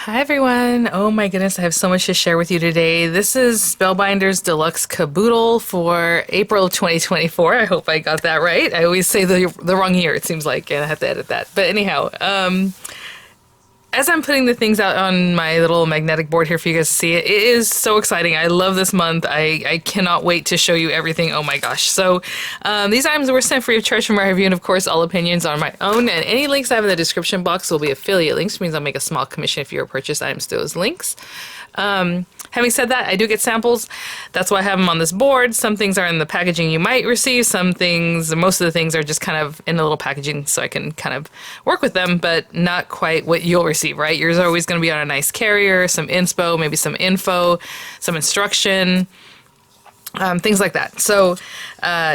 Hi everyone. Oh my goodness, I have so much to share with you today. This is Spellbinders Deluxe Caboodle for April 2024. I hope I got that right. I always say the wrong year, it seems like, and I have to edit that. But anyhow, as I'm putting the things out on my little magnetic board here for you guys to see, it is so exciting. I love this month. I cannot wait to show you everything. Oh my gosh. So these items were sent free of charge from our review, and of course all opinions are my own, and any links I have in the description box will be affiliate links, which means I'll make a small commission if you purchase items to those links. Having said that, I do get samples. That's why I have them on this board. Some things are in the packaging you might receive. Some things, most of the things are just kind of in a little packaging so I can kind of work with them, but not quite what you'll receive, right? Yours are always going to be on a nice carrier, some inspo, maybe some info, some instruction, things like that. So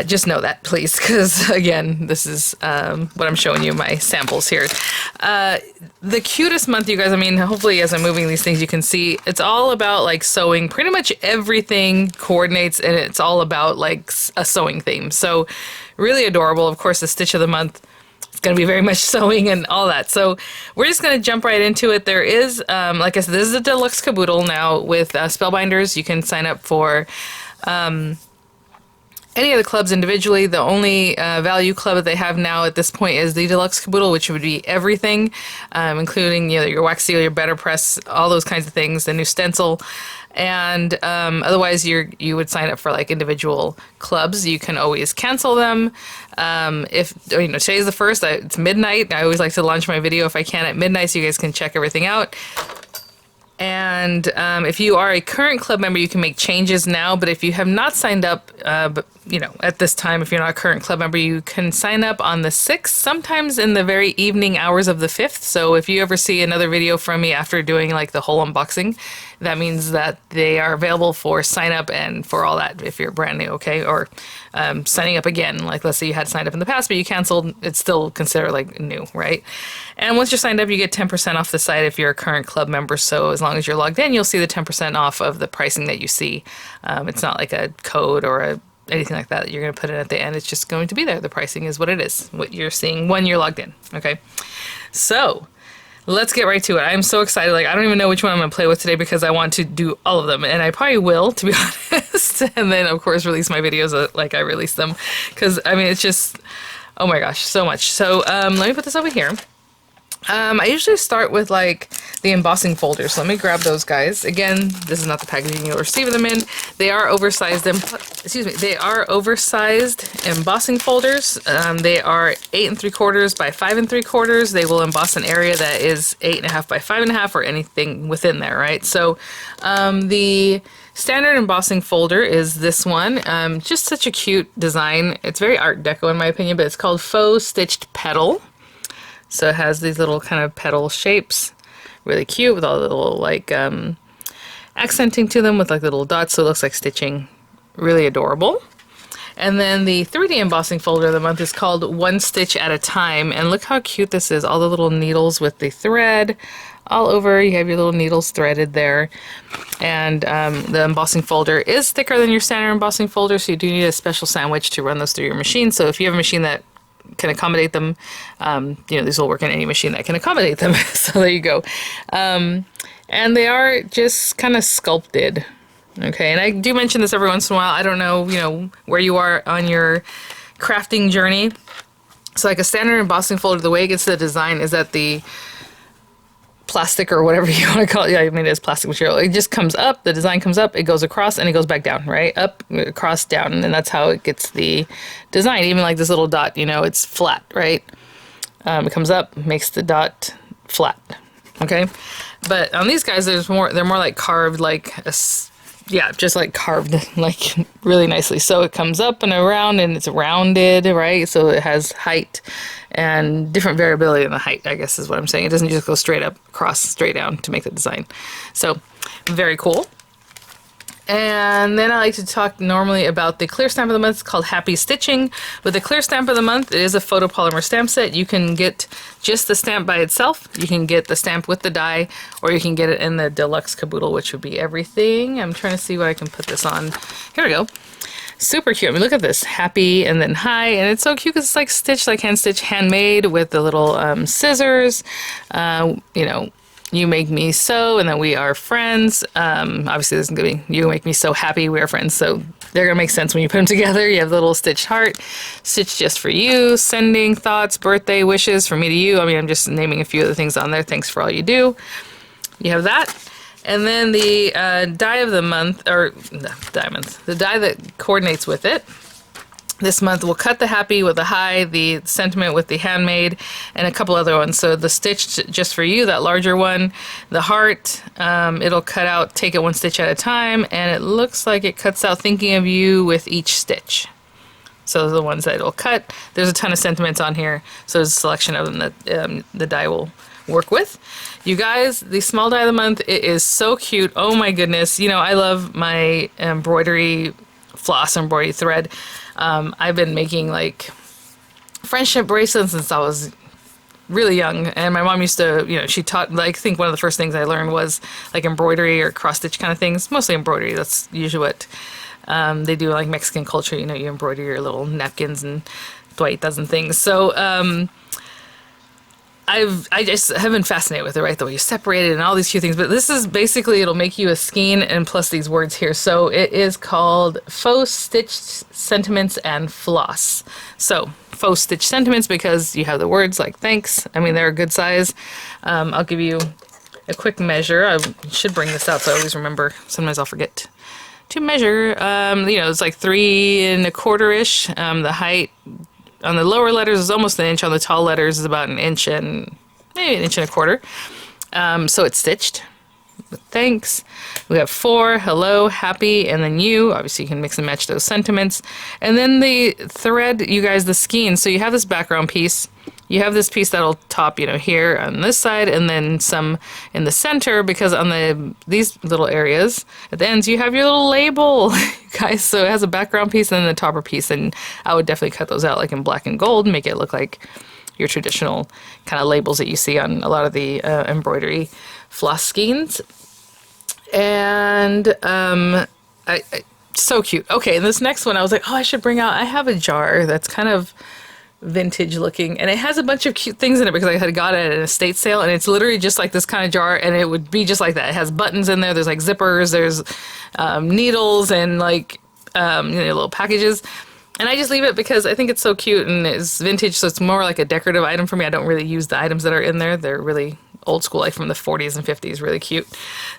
just know that, please, because again, this is what I'm showing you, my samples here. The cutest month, you guys, I mean, hopefully as I'm moving these things, you can see it's all about like sewing. Pretty much everything coordinates, and it's all about like a sewing theme. So really adorable. Of course, the stitch of the month, it's going to be very much sewing and all that. So we're just going to jump right into it. There is, like I said, this is a deluxe caboodle now with Spellbinders. You can sign up for any of the clubs individually. The only value club that they have now at this point is the Deluxe Caboodle, which would be everything, including your wax seal, your BetterPress, all those kinds of things, the new Stencil. And otherwise, you would sign up for like individual clubs. You can always cancel them. If today's the first, it's midnight. I always like to launch my video if I can at midnight, so you guys can check everything out. And if you are a current club member, you can make changes now. But if you have not signed up, at this time, if you're not a current club member, you can sign up on the 6th, sometimes in the very evening hours of the 5th. So if you ever see another video from me after doing like the whole unboxing, that means that they are available for sign up and for all that if you're brand new, okay? Or signing up again, like let's say you had signed up in the past, but you canceled, it's still considered like new, right? And once you're signed up, you get 10% off the site if you're a current club member. So as long as you're logged in, you'll see the 10% off of the pricing that you see. It's not like a code or anything like that you're going to put in at the end. It's just going to be there. The pricing is what it is, what you're seeing when you're logged in, okay? So let's get right to it. I'm so excited. Like, I don't even know which one I'm going to play with today because I want to do all of them. And I probably will, to be honest. And then, of course, release my videos like I release them. Because, I mean, it's just, oh my gosh, so much. So let me put this over here. I usually start with like the embossing folders. So let me grab those guys. Again, this is not the packaging you'll receive them in. They are oversized. They are oversized embossing folders. They are 8 3/4 by 5 3/4. They will emboss an area that is 8.5 by 5.5 or anything within there, right? So the standard embossing folder is this one. Just such a cute design. It's very Art Deco in my opinion, but it's called Faux Stitched Petal. So it has these little kind of petal shapes, really cute, with all the little like accenting to them with like little dots, so it looks like stitching. Really adorable. And then the 3D embossing folder of the month is called One Stitch at a Time, and look how cute this is. All the little needles with the thread all over. You have your little needles threaded there. And the embossing folder is thicker than your standard embossing folder, so you do need a special sandwich to run those through your machine. So if you have a machine that can accommodate them, these will work in any machine that can accommodate them. So there you go. And they are just kind of sculpted. Okay, and I do mention this every once in a while. I don't know, where you are on your crafting journey. So like a standard embossing folder, the way it gets to the design is that the plastic or whatever you want to call it, yeah, I mean, it's plastic material. It just comes up, the design comes up, it goes across, and it goes back down, right? Up, across, down, and that's how it gets the design. Even like this little dot, it's flat, right? It comes up, makes the dot flat, okay? But on these guys, they're more like carved, just like carved, like really nicely. So it comes up and around, and it's rounded, right? So it has height and different variability in the height, I guess is what I'm saying. It doesn't just go straight up, across, straight down to make the design. So very cool. And then I like to talk normally about the clear stamp of the month. It's called Happy Stitching. With the clear stamp of the month, it is a photopolymer stamp set. You can get just the stamp by itself. You can get the stamp with the die, or you can get it in the Deluxe Caboodle, which would be everything. I'm trying to see what I can put this on. Here we go. Super cute. I mean, look at this. Happy and then hi. And it's so cute because it's like stitched, like hand stitched, handmade with the little scissors. You make me so, and then we are friends. Obviously, this is going to be you make me so happy, we are friends. So they're going to make sense when you put them together. You have the little stitched heart, stitched just for you, sending thoughts, birthday wishes from me to you. I mean, I'm just naming a few of the things on there. Thanks for all you do. You have that. And then the die of the month, or no, diamonds, the die that coordinates with it. This month we'll cut the happy with the high, the sentiment with the handmade, and a couple other ones. So the stitched just for you, that larger one, the heart, it'll cut out, take it one stitch at a time, and it looks like it cuts out thinking of you with each stitch. So the ones that it'll cut. There's a ton of sentiments on here, so there's a selection of them that the die will work with. You guys, the small die of the month, it is so cute. Oh my goodness. You know, I love my embroidery floss, embroidery thread. I've been making like friendship bracelets since I was really young, and my mom used to, you know, she taught, like, I think one of the first things I learned was like embroidery or cross stitch kind of things, mostly embroidery. That's usually what they do, like Mexican culture, you know, you embroider your little napkins and toallitas and things. So I just have been fascinated with it, right? The way you separate it and all these cute things. But this is basically, it'll make you a skein and plus these words here. So it is called Faux Stitched Sentiments and Floss. So faux stitched sentiments because you have the words like thanks. I mean, they're a good size. I'll give you a quick measure. I should bring this out so I always remember. Sometimes I'll forget to measure. You know, it's like 3 1/4-ish. The height on the lower letters is almost an inch. On the tall letters is about an inch and maybe 1 1/4. So it's stitched with thanks. We have for, hello, happy, and then you. Obviously, you can mix and match those sentiments. And then the thread, you guys, the skein. So you have this background piece. You have this piece that'll top, you know, here on this side, and then some in the center, because on these little areas at the ends, you have your little label, guys. So it has a background piece and then the topper piece, and I would definitely cut those out like in black and gold, make it look like your traditional kind of labels that you see on a lot of the embroidery floss skeins. And so cute. Okay, and this next one, I was like, oh, I should bring out, I have a jar that's kind of vintage looking, and it has a bunch of cute things in it because I had got it at an estate sale, and it's literally just like this kind of jar, and it would be just like that. It has buttons in there, there's like zippers, there's needles, and like you know, little packages. And I just leave it because I think it's so cute and it's vintage, so it's more like a decorative item for me. I don't really use the items that are in there. They're really old school, like from the 40s and 50s, really cute.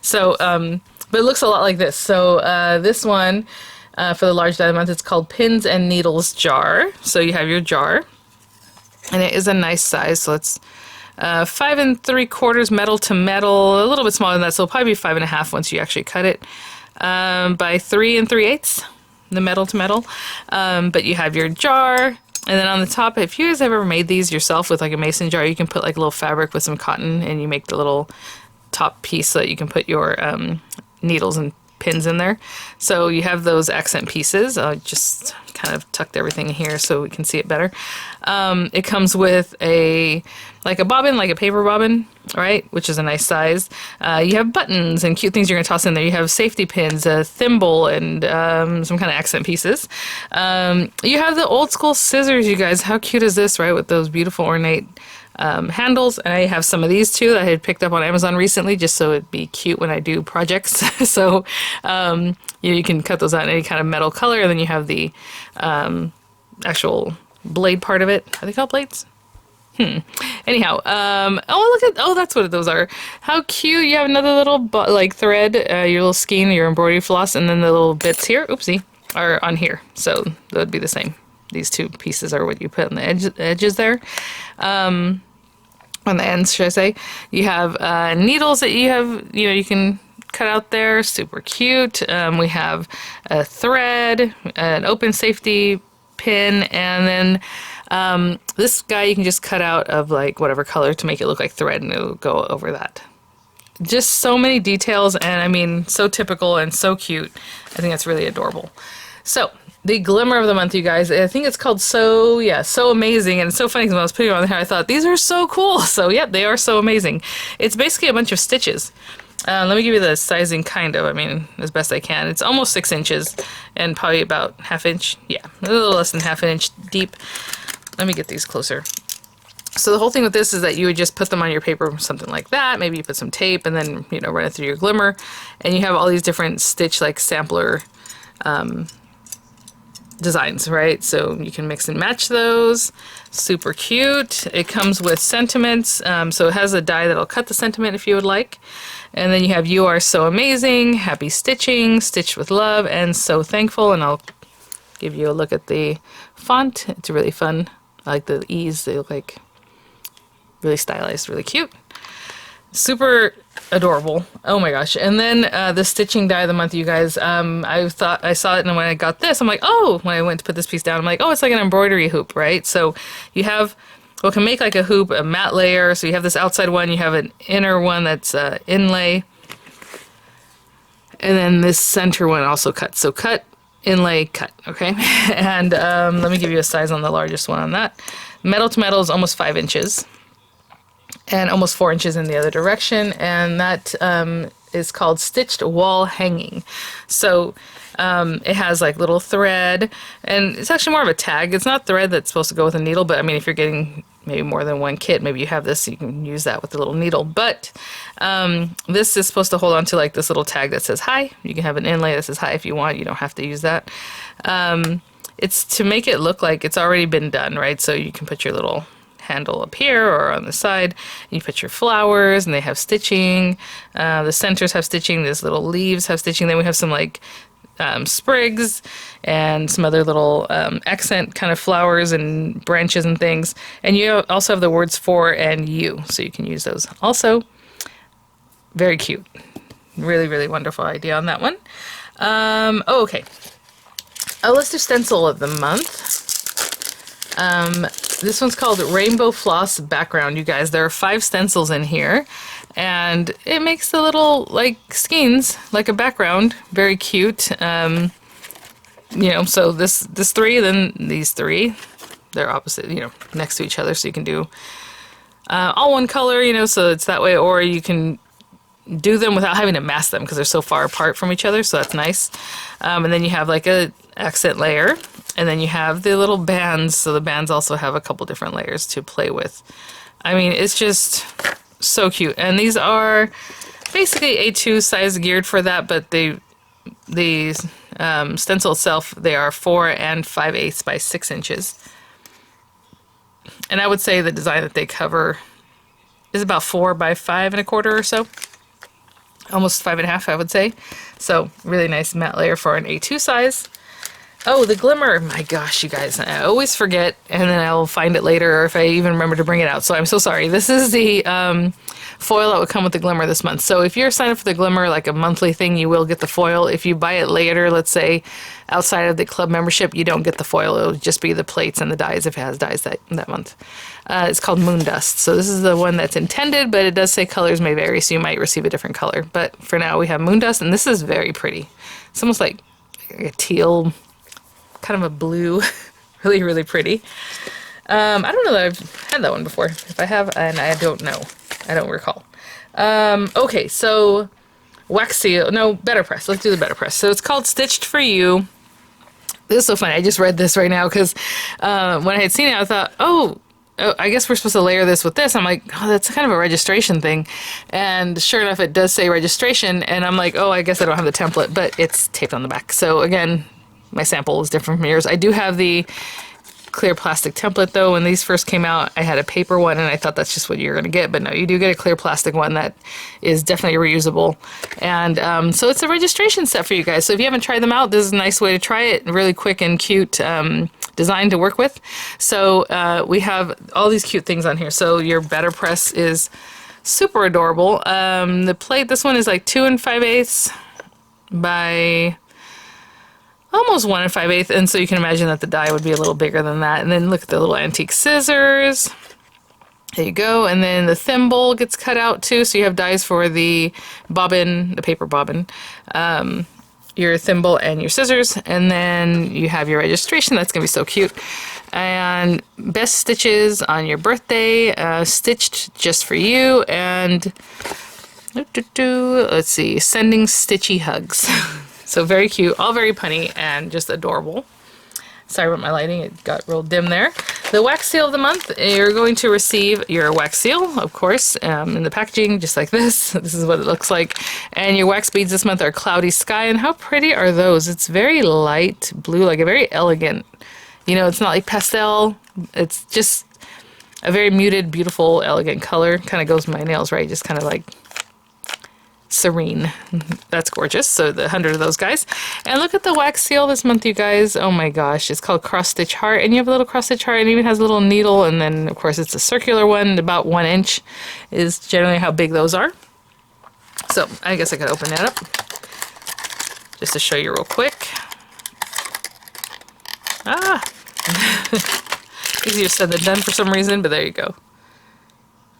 So but it looks a lot like this. So this one for the large die of the month, it's called Pins and Needles Jar. So you have your jar, and it is a nice size. So it's 5 3/4 metal to metal, a little bit smaller than that. So it'll probably be 5 1/2 once you actually cut it, by 3 3/8, the metal to metal. But you have your jar, and then on the top, if you guys have ever made these yourself with like a mason jar, you can put like a little fabric with some cotton, and you make the little top piece so that you can put your needles and pins in there. So you have those accent pieces. I just kind of tucked everything in here so we can see it better. It comes with a bobbin, like a paper bobbin, right? Which is a nice size. You have buttons and cute things you're gonna toss in there. You have safety pins, a thimble, and some kind of accent pieces. You have the old school scissors, you guys. How cute is this, right? With those beautiful ornate handles. And I have some of these too that I had picked up on Amazon recently, just so it'd be cute when I do projects. So you can cut those out in any kind of metal color, and then you have the actual blade part of it. Are they called blades? Anyhow, oh, that's what those are. How cute. You have another little like thread, your little skein, your embroidery floss, and then the little bits here, oopsie, are on here. So that would be the same. These two pieces are what you put on the edges there. On the ends, should I say. You have needles that you have, you can cut out there. Super cute. We have a thread, an open safety pin, and then this guy you can just cut out of like whatever color to make it look like thread, and it'll go over that. Just so many details, and I mean, so typical and so cute. I think that's really adorable. So the Glimmer of the month, you guys, I think it's called So Amazing. And it's so funny because when I was putting it on there, I thought, these are so cool. So, yep, they are so amazing. It's basically a bunch of stitches. Let me give you the sizing, kind of, I mean, as best I can. It's almost 6 inches and probably about 1/2 inch. Yeah, a little less than 1/2 inch deep. Let me get these closer. So the whole thing with this is that you would just put them on your paper, something like that. Maybe you put some tape and then, you know, run it through your Glimmer. And you have all these different stitch, like sampler designs, right? So you can mix and match those. Super cute. It comes with sentiments. So it has a die that'll cut the sentiment if you would like. And then you have "You are so amazing," "Happy stitching," "Stitched with love," and "So thankful." And I'll give you a look at the font. It's really fun. I like the E's. They look like really stylized, really cute. Super adorable. Oh my gosh. And then the stitching die of the month, you guys. I thought I saw it, and when I got this, I'm like, oh, when I went to put this piece down, I'm like, oh, it's like an embroidery hoop, right? So you have what can make like a hoop, a matte layer. So you have this outside one, you have an inner one that's inlay, and then this center one also cut. So cut, inlay, cut, okay? And let me give you a size on the largest one on that. Metal to metal is almost 5 inches. And almost 4 inches in the other direction, and that is called Stitched Wall Hanging. So it has like little thread, and it's actually more of a tag. It's not thread that's supposed to go with a needle, but I mean, if you're getting maybe more than one kit, maybe you have this, so you can use that with the little needle. But this is supposed to hold on to like this little tag that says hi. You can have an inlay that says hi if you want. You don't have to use that. It's to make it look like it's already been done, right? So you can put your little handle up here or on the side. You put your flowers, and they have stitching. The centers have stitching. These little leaves have stitching. Then we have some like sprigs and some other little accent kind of flowers and branches and things. And you also have the words "for" and "you," so you can use those. Also, very cute. Really, really wonderful idea on that one. Oh, okay. Let's do stencil of the month. This one's called Rainbow Floss Background, you guys. There are 5 stencils in here, and it makes the little, like, skeins, like a background. Very cute. You know, so this 3, then these 3. They're opposite, you know, next to each other, so you can do all one color, you know, so it's that way, or you can do them without having to mask them because they're so far apart from each other, so that's nice. And then you have like a accent layer, and then you have the little bands, so the bands also have a couple different layers to play with. I mean, it's just so cute. And these are basically A2 size geared for that, but the stencil itself, they are 4 and 5/8 by 6 inches. And I would say the design that they cover is about 4 by 5 1/4 or so. Almost 5 1/2, I would say. So really nice matte layer for an A2 size. Oh, the Glimmer. My gosh, you guys. I always forget, and then I'll find it later, or if I even remember to bring it out. So I'm so sorry. This is the foil that would come with the Glimmer this month. So if you're signed up for the Glimmer, like a monthly thing, you will get the foil. If you buy it later, let's say outside of the club membership, you don't get the foil. It'll just be the plates and the dies if it has dies that month. It's called Moon Dust. So this is the one that's intended, but it does say colors may vary, so you might receive a different color. But for now, we have Moon Dust, and this is very pretty. It's almost like a teal, kind of a blue. Really, really pretty. I don't know that I've had that one before. If I have, and I don't know. I don't recall. Okay, so wax seal. No, BetterPress. Let's do the BetterPress. So it's called Stitched for You. This is so funny. I just read this right now because when I had seen it, I thought, oh, I guess we're supposed to layer this with this. I'm like, oh, that's kind of a registration thing. And sure enough, it does say registration. And I'm like, oh, I guess I don't have the template, but it's taped on the back. So again, my sample is different from yours. I do have the clear plastic template though. When these first came out, I had a paper one, and I thought that's just what you're going to get. But no, you do get a clear plastic one that is definitely reusable. And so it's a registration set for you guys. So if you haven't tried them out, this is a nice way to try it. Really quick and cute design to work with. So we have all these cute things on here. So your BetterPress is super adorable. The plate, this one is like 2 5/8 by almost 1 5/8, and so you can imagine that the die would be a little bigger than that. And then look at the little antique scissors. There you go. And then the thimble gets cut out too, so you have dies for the bobbin, the paper bobbin, your thimble and your scissors. And then you have your registration. That's gonna be so cute. And best stitches on your birthday, stitched just for you. And let's see, sending stitchy hugs. So very cute, all very punny and just adorable. Sorry about my lighting, it got real dim there. The wax seal of the month, you're going to receive your wax seal, of course, in the packaging, just like this. This is what it looks like. And your wax beads this month are Cloudy Sky, and how pretty are those? It's very light blue, like a very elegant, you know, it's not like pastel, it's just a very muted, beautiful, elegant color. Kind of goes with my nails, right? Just kind of like serene. That's gorgeous. So the 100 of those guys. And look at the wax seal this month, you guys. Oh my gosh. It's called Cross Stitch Heart. And you have a little cross stitch heart, and it even has a little needle. And then, of course, it's a circular one. About 1 inch is generally how big those are. So I guess I could open that up just to show you real quick. Ah! Easier said than done for some reason, but there you go.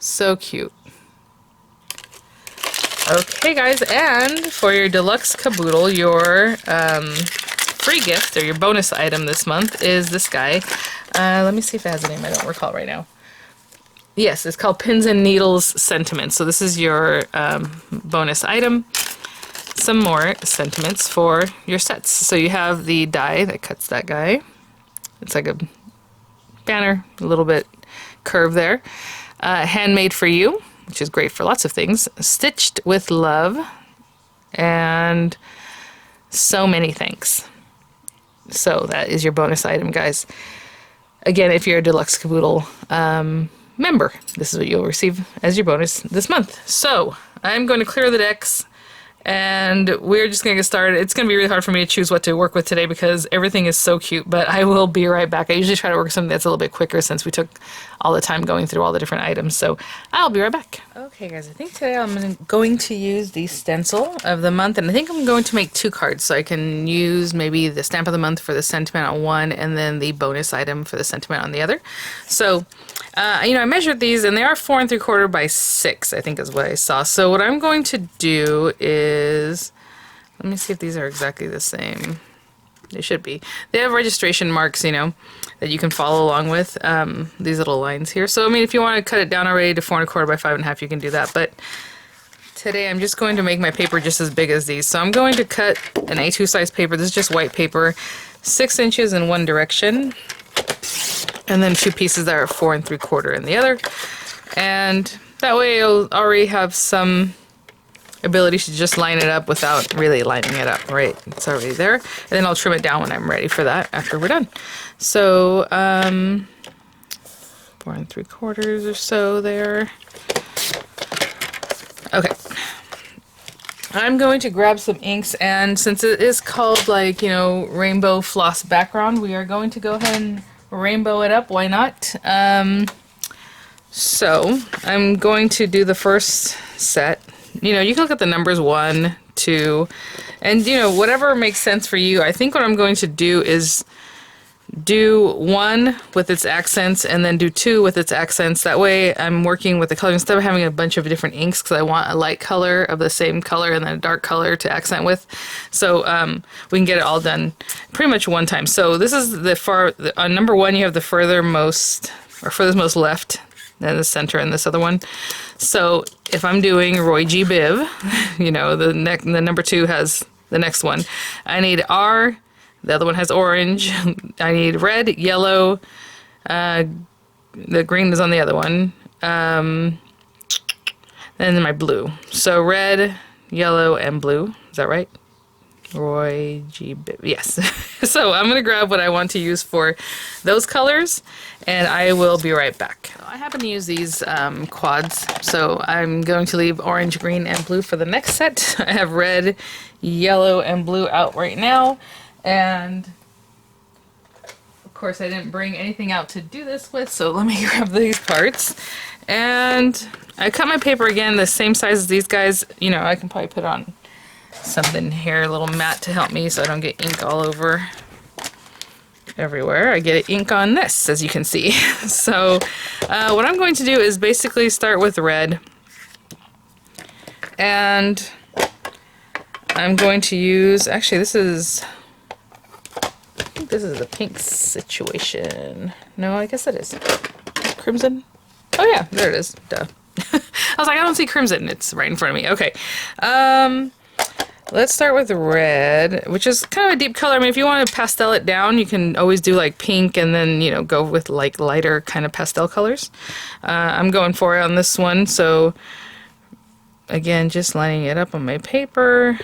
So cute. Okay, guys, and for your Deluxe Caboodle, your free gift, or your bonus item this month, is this guy. Let me see if it has a name. I don't recall right now. Yes, it's called Pins and Needles Sentiments. So this is your bonus item. Some more sentiments for your sets. So you have the die that cuts that guy. It's like a banner, a little bit curved there. Handmade for You, which is great for lots of things. Stitched with Love, and So Many Thanks. So that is your bonus item, guys. Again, if you're a Deluxe Caboodle member, this is what you'll receive as your bonus this month. So I'm going to clear the decks, and we're just going to get started. It's going to be really hard for me to choose what to work with today because everything is so cute, but I will be right back. I usually try to work with something that's a little bit quicker since we took all the time going through all the different items, so I'll be right back. Okay, guys, I think today I'm going to use the stencil of the month, and I think I'm going to make 2 cards, so I can use maybe the stamp of the month for the sentiment on one, and then the bonus item for the sentiment on the other. So, you know, I measured these, and they are 4 3/4 by 6, I think is what I saw. So what I'm going to do is, let me see if these are exactly the same. They should be. They have registration marks, you know, that you can follow along with, these little lines here. So, I mean, if you want to cut it down already to 4 1/4 by 5 1/2, you can do that. But today I'm just going to make my paper just as big as these. So I'm going to cut an A2 size paper. This is just white paper, 6 inches in one direction, and then 2 pieces that are 4 3/4 in the other. And that way you'll already have some ability to just line it up without really lining it up, right? It's already there. And then I'll trim it down when I'm ready for that after we're done. So, 4 3/4 or so there. Okay. I'm going to grab some inks, and since it is called, like, you know, rainbow floss background, we are going to go ahead and rainbow it up. Why not? So I'm going to do the first set. You know, you can look at the numbers 1, 2, and, you know, whatever makes sense for you. I think what I'm going to do is do 1 with its accents and then do 2 with its accents. That way I'm working with the color instead of having a bunch of different inks, because I want a light color of the same color and then a dark color to accent with. So we can get it all done pretty much one time. So this is on number 1 you have the furthermost most left, then the center, and this other one. So if I'm doing Roy G. Biv, you know, the number 2 has the next one. I need R. The other one has orange. I need red, yellow. The green is on the other one. And then my blue. So red, yellow, and blue. Is that right? Roy G. Biv. Yes. So I'm going to grab what I want to use for those colors, and I will be right back. I happen to use these quads, so I'm going to leave orange, green, and blue for the next set. I have red, yellow, and blue out right now, and of course I didn't bring anything out to do this with, so let me grab these parts. And I cut my paper again the same size as these guys. You know, I can probably put on something here, a little mat to help me so I don't get ink all over everywhere. I get ink on this, as you can see. So what I'm going to do is basically start with red, and I'm going to use, actually I think this is a pink situation. No, I guess it is. Crimson? Oh yeah, there it is. Duh. I was like, I don't see crimson. It's right in front of me. Okay. Let's start with red, which is kind of a deep color. I mean, if you want to pastel it down, you can always do like pink and then, you know, go with like lighter kind of pastel colors. I'm going for it on this one, so again, just lining it up on my paper.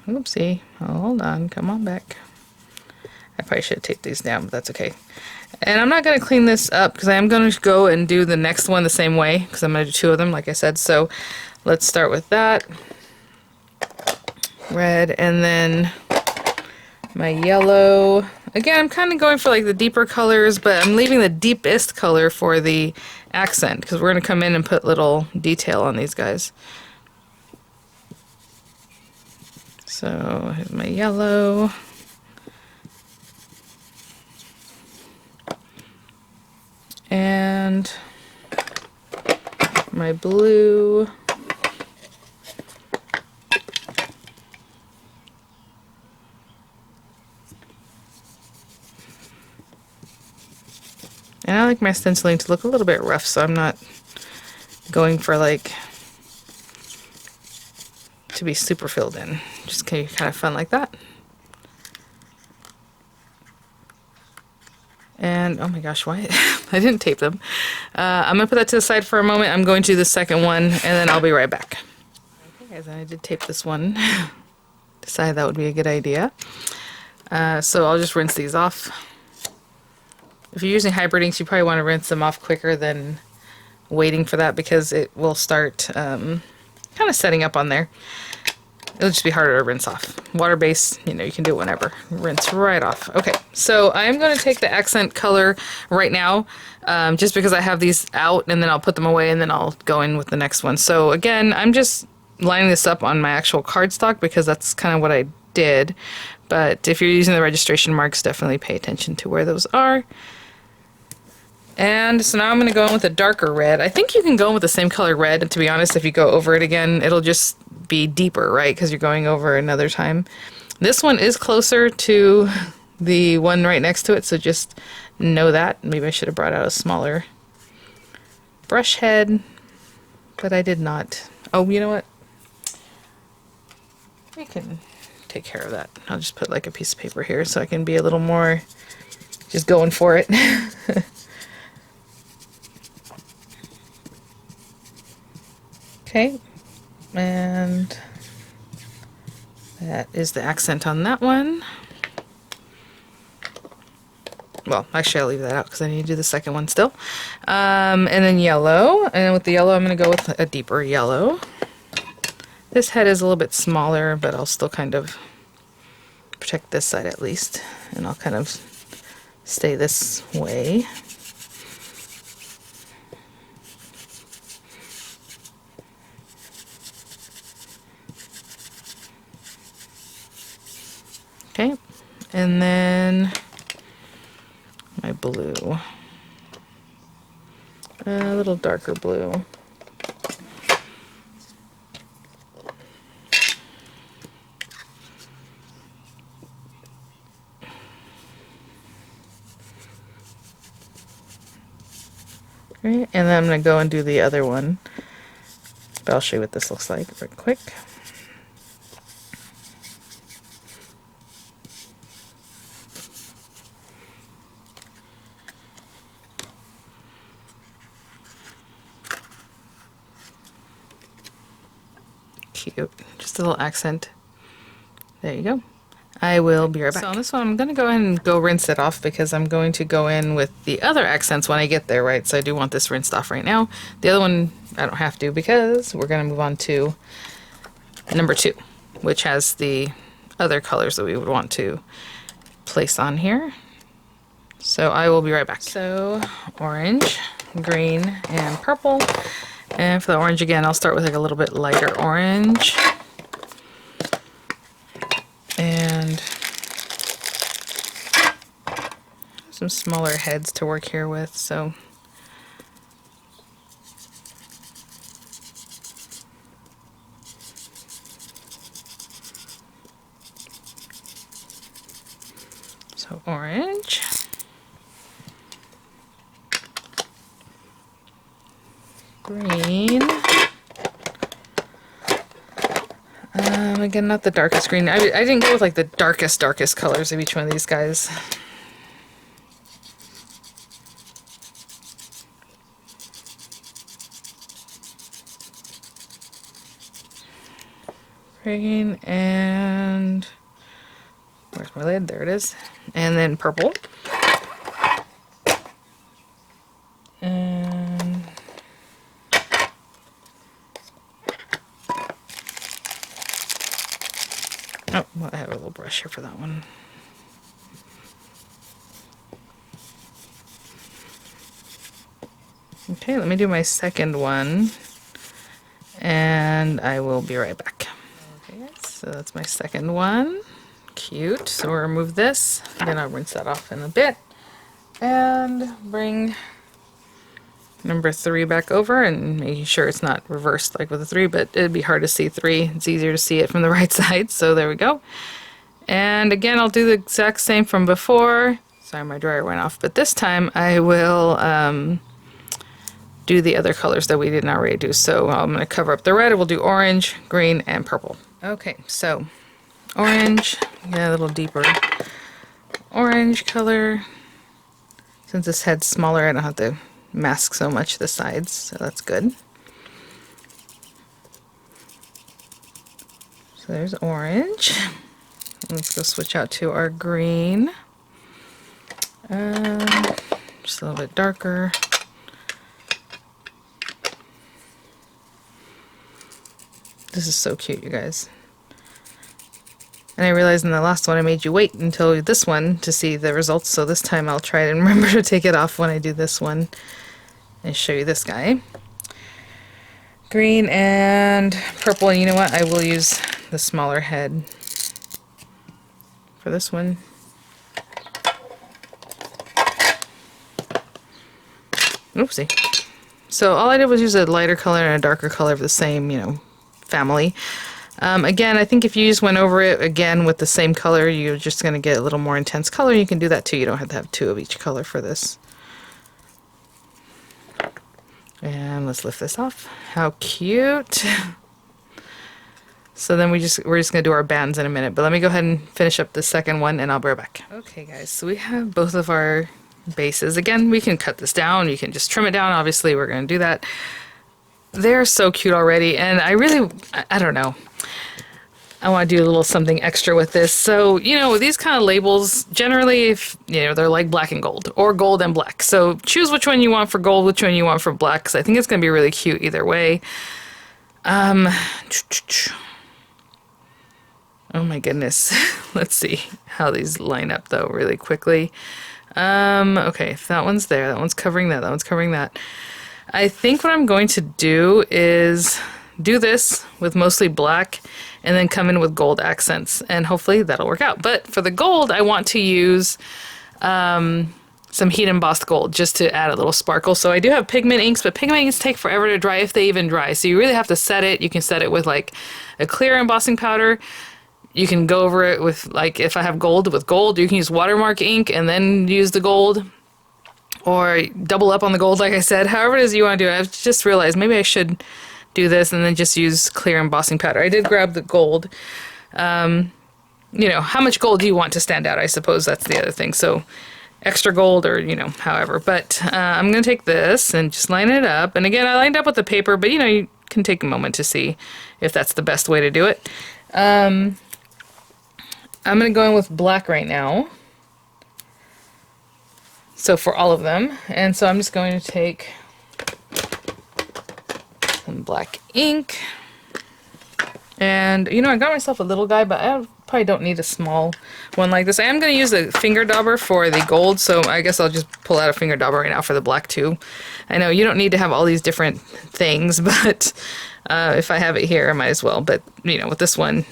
Oopsie, hold on, come on back. I probably should have taped these down, but that's okay. And I'm not going to clean this up because I am going to go and do the next one the same way because I'm going to do 2 of them, like I said. So let's start with that. Red, and then my yellow. Again, I'm kind of going for like the deeper colors, but I'm leaving the deepest color for the accent because we're going to come in and put little detail on these guys. So here's my yellow. And my blue. And I like my stenciling to look a little bit rough, so I'm not going for like to be super filled in. Just kind of fun like that. And oh my gosh, why? I didn't tape them. I'm gonna put that to the side for a moment. I'm going to do the second one and then I'll be right back. Okay guys, I did tape this one. Decided that would be a good idea. So I'll just rinse these off. If you're using hybrid inks, you probably want to rinse them off quicker than waiting for that because it will start kind of setting up on there. It'll just be harder to rinse off. Water-based, you know, you can do it whenever. Rinse right off. Okay, so I'm going to take the accent color right now, just because I have these out, and then I'll put them away, and then I'll go in with the next one. So again, I'm just lining this up on my actual cardstock because that's kind of what I did. But if you're using the registration marks, definitely pay attention to where those are. And so now I'm going to go in with a darker red. I think you can go in with the same color red, to be honest. If you go over it again, it'll just be deeper, right? Because you're going over another time. This one is closer to the one right next to it, so just know that. Maybe I should have brought out a smaller brush head, but I did not. Oh, you know what? We can take care of that. I'll just put like a piece of paper here so I can be a little more just going for it. Okay, and that is the accent on that one. Well, actually I'll leave that out because I need to do the second one still. And then yellow, and with the yellow I'm going to go with a deeper yellow. This head is a little bit smaller, but I'll still kind of protect this side at least, and I'll kind of stay this way. Okay, and then my blue, a little darker blue. Okay, and then I'm going to go and do the other one, but I'll show you what this looks like real quick. Cute. Just a little accent. There you go. I will be right back. So on this one, I'm going to go ahead and go rinse it off because I'm going to go in with the other accents when I get there, right? So I do want this rinsed off right now. The other one, I don't have to because we're going to move on to number 2, which has the other colors that we would want to place on here. So I will be right back. So orange, green, and purple. And for the orange again, I'll start with like a little bit lighter orange. And some smaller heads to work here with, so orange, green, Again, not the darkest green. I didn't go with like the darkest colors of each one of these guys. Green and where's my lid? There it is. And then purple. And oh, well, I have a little brush here for that one. Okay, let me do my second one, and I will be right back. Okay, so that's my second one. Cute. So we'll remove this, then I'll rinse that off in a bit, and bring number 3 back over, and making sure it's not reversed like with the 3, but it'd be hard to see 3. It's easier to see it from the right side, so there we go. And again, I'll do the exact same from before. Sorry, my dryer went off, but this time I will do the other colors that we didn't already do. So I'm going to cover up the red. We'll do orange, green, and purple. Okay, so orange, yeah, a little deeper orange color. Since this head's smaller, I don't have to mask so much the sides, so that's good. So there's orange. Let's go switch out to our green. Just a little bit darker. This is so cute, you guys. And I realized in the last one I made you wait until this one to see the results, so this time I'll try and remember to take it off when I do this one and show you this guy. Green and purple, and you know what? I will use the smaller head for this one. Oopsie. So all I did was use a lighter color and a darker color of the same, you know, family. Again, I think if you just went over it again with the same color, you're just going to get a little more intense color. You can do that too. You don't have to have 2 of each color for this. And let's lift this off. How cute. So then we're just going to do our bands in a minute, but let me go ahead and finish up the second one and I'll be right back. Okay guys, so we have both of our bases. Again, we can cut this down, you can just trim it down, obviously we're going to do that. They're so cute already, and I don't know, I want to do a little something extra with this. So, you know, these kind of labels, generally, if you know, they're like black and gold, or gold and black. So choose which one you want for gold, which one you want for black, because I think it's going to be really cute either way. Oh my goodness. Let's see how these line up though really quickly. Okay, if that one's there, that one's covering that, that one's covering that. I think what I'm going to do is do this with mostly black and then come in with gold accents, and hopefully that'll work out. But for the gold, I want to use some heat embossed gold just to add a little sparkle. So I do have pigment inks, but pigment inks take forever to dry if they even dry. So you really have to set it. You can set it with like a clear embossing powder. You can go over it with, like, if I have gold, with gold, you can use watermark ink and then use the gold, or double up on the gold, like I said. However it is you want to do it. I've just realized maybe I should do this and then just use clear embossing powder. I did grab the gold. You know, how much gold do you want to stand out? I suppose that's the other thing. So extra gold, or, you know, however. But I'm going to take this and just line it up. And again, I lined up with the paper, but, you know, you can take a moment to see if that's the best way to do it. I'm going to go in with black right now. So for all of them. And so I'm just going to take some black ink. And, you know, I got myself a little guy, but I probably don't need a small one like this. I am going to use a finger dauber for the gold, so I guess I'll just pull out a finger dauber right now for the black too. I know you don't need to have all these different things, but if I have it here, I might as well. But, you know, with this one,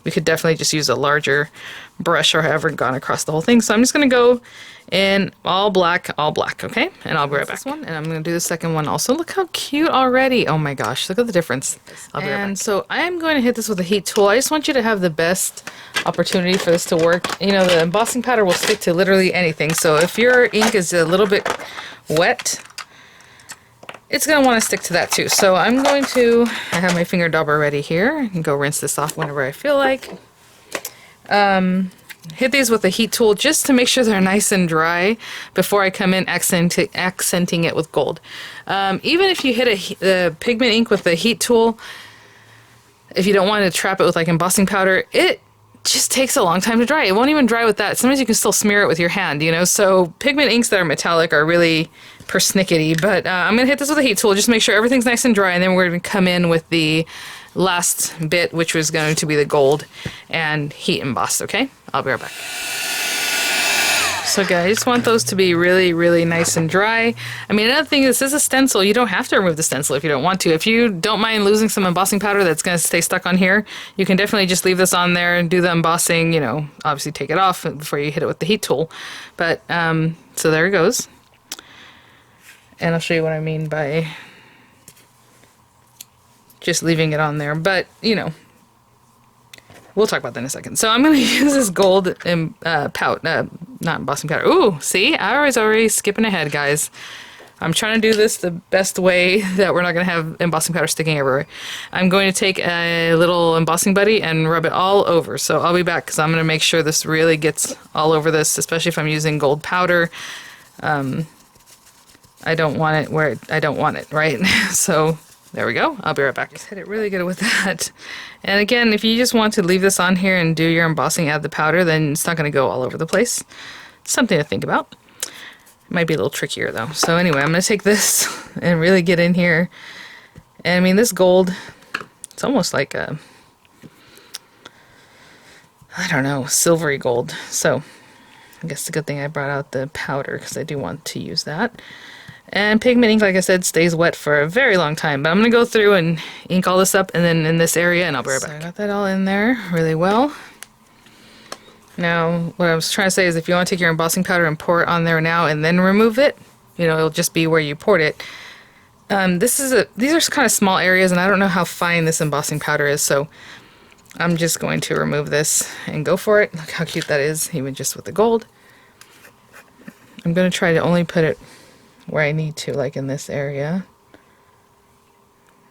we could definitely just use a larger brush, or however gone across the whole thing. So I'm just going to go in all black, okay? And I'll be right back. This one, and I'm going to do the second one also. Look how cute already. Oh my gosh, look at the difference. I'll be right back. And so I am going to hit this with a heat tool. I just want you to have the best opportunity for this to work. You know, the embossing powder will stick to literally anything. So if your ink is a little bit wet, it's going to want to stick to that too. So I'm going to, I have my finger dauber ready here. I can go rinse this off whenever I feel like. Hit these with a heat tool just to make sure they're nice and dry before I come in accenting it with gold. Even if you hit a pigment ink with the heat tool, if you don't want to trap it with like embossing powder, it just takes a long time to dry. It won't even dry with that. Sometimes you can still smear it with your hand, you know? So pigment inks that are metallic are really persnickety, but I'm going to hit this with a heat tool, just make sure everything's nice and dry, and then we're going to come in with the last bit, which was going to be the gold, and heat embossed, okay? I'll be right back. So guys, I just want those to be really, really nice and dry. I mean, another thing, this is a stencil. You don't have to remove the stencil if you don't want to. If you don't mind losing some embossing powder that's going to stay stuck on here, you can definitely just leave this on there and do the embossing, you know, obviously take it off before you hit it with the heat tool. But, so there it goes. And I'll show you what I mean by just leaving it on there. But, you know, we'll talk about that in a second. So I'm going to use this gold not embossing powder. Ooh, see? I was already skipping ahead, guys. I'm trying to do this the best way that we're not going to have embossing powder sticking everywhere. I'm going to take a little embossing buddy and rub it all over. So I'll be back because I'm going to make sure this really gets all over this, especially if I'm using gold powder. I don't want it where I don't want it, right? So there we go. I'll be right back. Just hit it really good with that. And again, if you just want to leave this on here and do your embossing, add the powder, then it's not going to go all over the place. Something to think about. It might be a little trickier though. So anyway, I'm going to take this and really get in here. And I mean, this gold, it's almost like a, I don't know, silvery gold. So I guess it's a good thing I brought out the powder because I do want to use that. And pigment ink, like I said, stays wet for a very long time. But I'm going to go through and ink all this up and then in this area, and I'll be right back. So I got that all in there really well. Now, what I was trying to say is if you want to take your embossing powder and pour it on there now and then remove it, you know, it'll just be where you poured it. These are kind of small areas, and I don't know how fine this embossing powder is, so I'm just going to remove this and go for it. Look how cute that is, even just with the gold. I'm going to try to only put it where I need to, like in this area.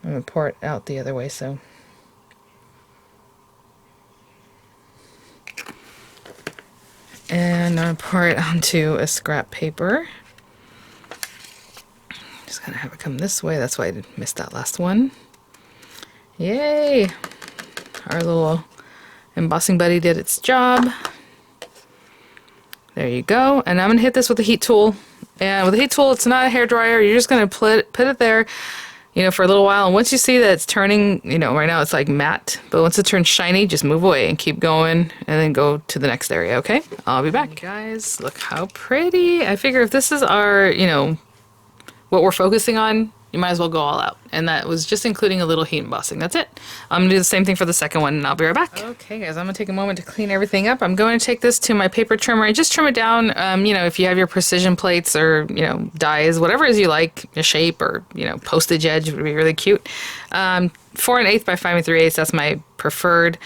I'm going to pour it out the other way, so. And I'm going to pour it onto a scrap paper. Just going to have it come this way, that's why I missed that last one. Yay! Our little embossing buddy did its job. There you go. And I'm going to hit this with the heat tool. And with the heat tool, it's not a hair dryer. You're just going to put it there, you know, for a little while. And once you see that it's turning, you know, right now it's like matte, but once it turns shiny, just move away and keep going and then go to the next area, okay? I'll be back. Guys, look how pretty. I figure if this is our, you know, what we're focusing on, you might as well go all out. And that was just including a little heat embossing. That's it. I'm going to do the same thing for the second one, and I'll be right back. Okay, guys, I'm going to take a moment to clean everything up. I'm going to take this to my paper trimmer and just trim it down. You know, if you have your precision plates or, you know, dies, whatever it is you like, a shape or, you know, postage edge would be really cute. 4 1/8 by 5 3/8, that's my preferred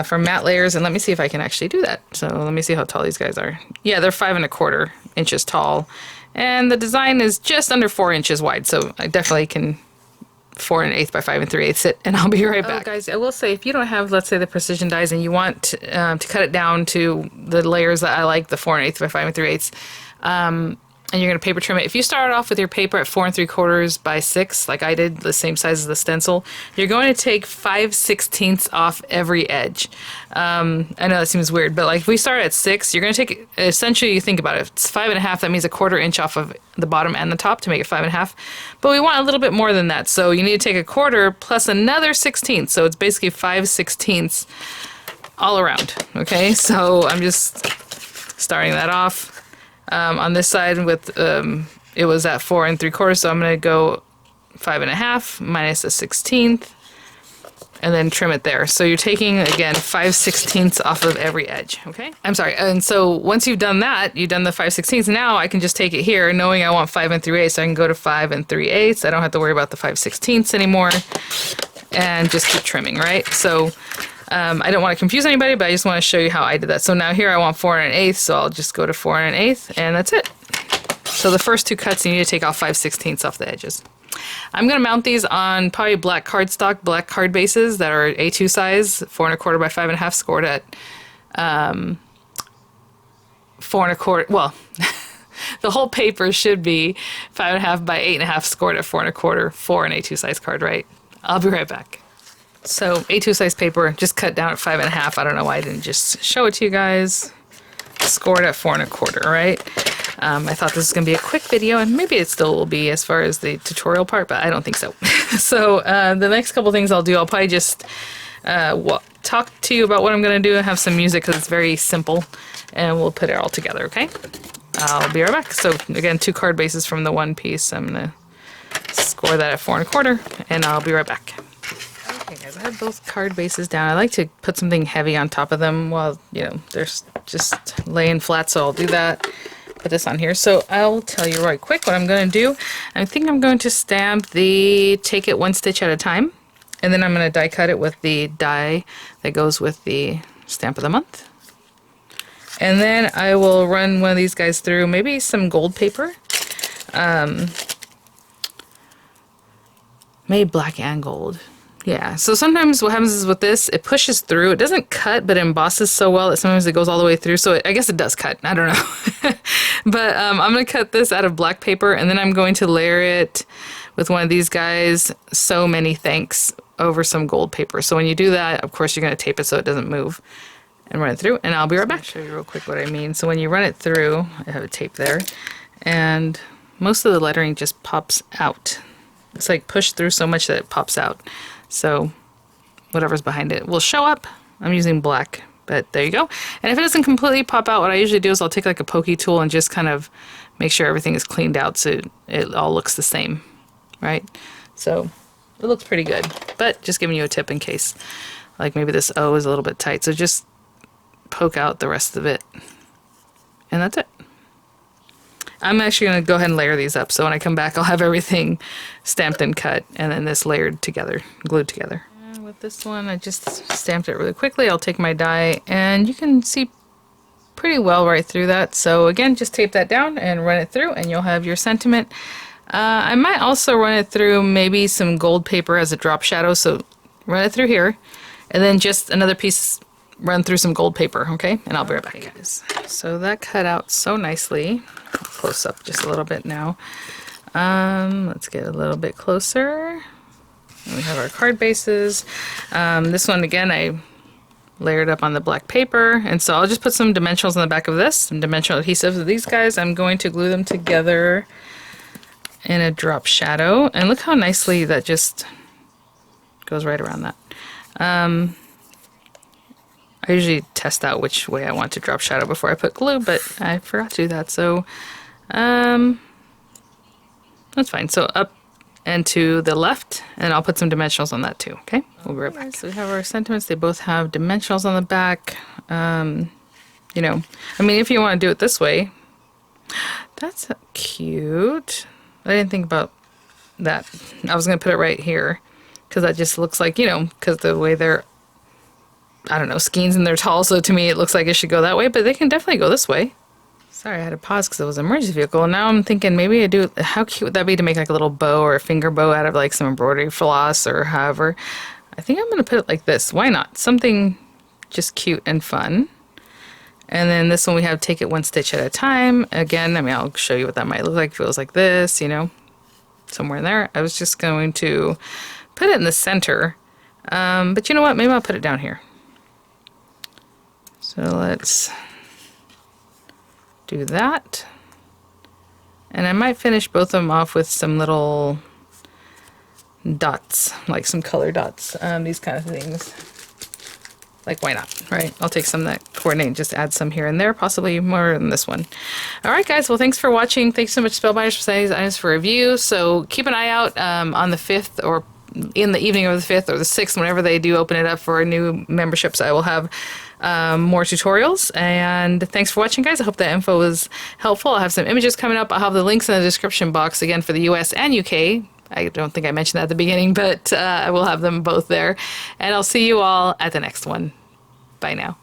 for matte layers. And let me see if I can actually do that. So let me see how tall these guys are. Yeah, they're 5 1/4 inches tall. And the design is just under 4 inches wide, so I definitely can 4 1/8 by 5 3/8 it, and I'll be right back. Guys, I will say, if you don't have, let's say, the precision dies and you want to cut it down to the layers that I like, the 4 1/8 by 5 3/8, and you're going to paper trim it. If you start off with your paper at 4 3/4 by 6, like I did, the same size as the stencil, you're going to take 5/16 off every edge. I know that seems weird, but like if we start at 6, you're going to take, essentially, you think about it, it's 5 1/2, that means a 1/4 inch off of the bottom and the top to make it 5 1/2. But we want a little bit more than that, so you need to take a 1/4 plus another 16th, so it's basically 5/16 all around, okay? So I'm just starting that off. On this side with, it was at 4 3/4, so I'm going to go 5 1/2 minus a 16th, and then trim it there. So you're taking, again, 5/16 off of every edge, okay? I'm sorry, and so once you've done that, you've done the 5/16, now I can just take it here, knowing I want 5 3/8, so I can go to 5 3/8. I don't have to worry about the 5/16 anymore, and just keep trimming, right? So I don't want to confuse anybody, but I just want to show you how I did that. So now here I want 4 1/8, so I'll just go to 4 1/8, and that's it. So the first two cuts, you need to take off 5/16 off the edges. I'm going to mount these on probably black cardstock, black card bases that are A2 size, 4¼ by 5½ scored at 4¼ well, the whole paper should be 5½ by 8½ scored at 4¼ for an A2 size card, right? I'll be right back. So A2 size paper, just cut down at 5½. I don't know why I didn't just show it to you guys. Scored at 4¼ right? I thought this was going to be a quick video, and maybe it still will be as far as the tutorial part, but I don't think so. So the next couple things I'll do, I'll probably just talk to you about what I'm going to do and have some music because it's very simple, and we'll put it all together, okay? I'll be right back. So again, 2 card bases from the one piece. I'm going to score that at 4¼ and I'll be right back. Okay guys, I have both card bases down. I like to put something heavy on top of them while, you know, they're just laying flat, so I'll do that. Put this on here. So I'll tell you right quick what I'm going to do. I think I'm going to stamp the Take It One Stitch at a Time, and then I'm going to die cut it with the die that goes with the stamp of the month. And then I will run one of these guys through, maybe some gold paper. Maybe black and gold. Yeah, so sometimes what happens is with this, it pushes through. It doesn't cut, but it embosses so well that sometimes it goes all the way through. So I guess it does cut. I don't know. But I'm going to cut this out of black paper, and then I'm going to layer it with one of these guys, So Many Thanks, over some gold paper. So when you do that, of course, you're going to tape it so it doesn't move, and run it through, and I'll be right back. I'll show you real quick what I mean. So when you run it through, I have a tape there, and most of the lettering just pops out. It's like pushed through so much that it pops out. So whatever's behind it will show up. I'm using black, but there you go. And if it doesn't completely pop out, what I usually do is I'll take like a pokey tool and just kind of make sure everything is cleaned out so it all looks the same, right? So it looks pretty good, but just giving you a tip in case, like maybe this O is a little bit tight, so just poke out the rest of it, and that's it. I'm actually going to go ahead and layer these up, so when I come back I'll have everything stamped and cut, and then this layered together, glued together. And with this one, I just stamped it really quickly. I'll take my die, and you can see pretty well right through that. So again, just tape that down and run it through, and you'll have your sentiment. I might also run it through maybe some gold paper as a drop shadow, so run it through here, and then just another piece run through some gold paper, okay? And I'll be right back, guys. So that cut out so nicely. I'll close up just a little bit now. Let's get a little bit closer. And we have our card bases. This one, again, I layered up on the black paper, and so I'll just put some dimensionals on the back of this, some dimensional adhesives of these guys. I'm going to glue them together in a drop shadow, and look how nicely that just goes right around that. I usually test out which way I want to drop shadow before I put glue, but I forgot to do that, so that's fine. So up and to the left, and I'll put some dimensionals on that too, okay? We'll be right back. So we have our sentiments. They both have dimensionals on the back. You know, I mean, if you want to do it this way, that's cute. I didn't think about that. I was going to put it right here because that just looks like, you know, because the way they're, I don't know, skeins and they're tall, so to me it looks like it should go that way, but they can definitely go this way. Sorry, I had to pause because it was an emergency vehicle, and now I'm thinking maybe I do, how cute would that be to make like a little bow or a finger bow out of like some embroidery floss or however. I think I'm going to put it like this. Why not? Something just cute and fun. And then this one we have Take It One Stitch at a Time. Again, I mean, I'll show you what that might look like. It feels like this, you know, somewhere in there. I was just going to put it in the center, but you know what? Maybe I'll put it down here. So let's do that. And I might finish both of them off with some little dots, like some color dots, these kind of things. Like, why not, right? I'll take some that coordinate and just add some here and there, possibly more than this one. All right, guys, well, thanks for watching. Thanks so much, Spellbinders, for sending these items for review. So keep an eye out on the 5th, or in the evening of the 5th or the 6th, whenever they do open it up for new memberships, I will have more tutorials. And thanks for watching, guys. I hope that info was helpful. I'll have some images coming up. I'll have the links in the description box, again, for the US and UK. I don't think I mentioned that at the beginning, but I will have them both there. And I'll see you all at the next one. Bye now.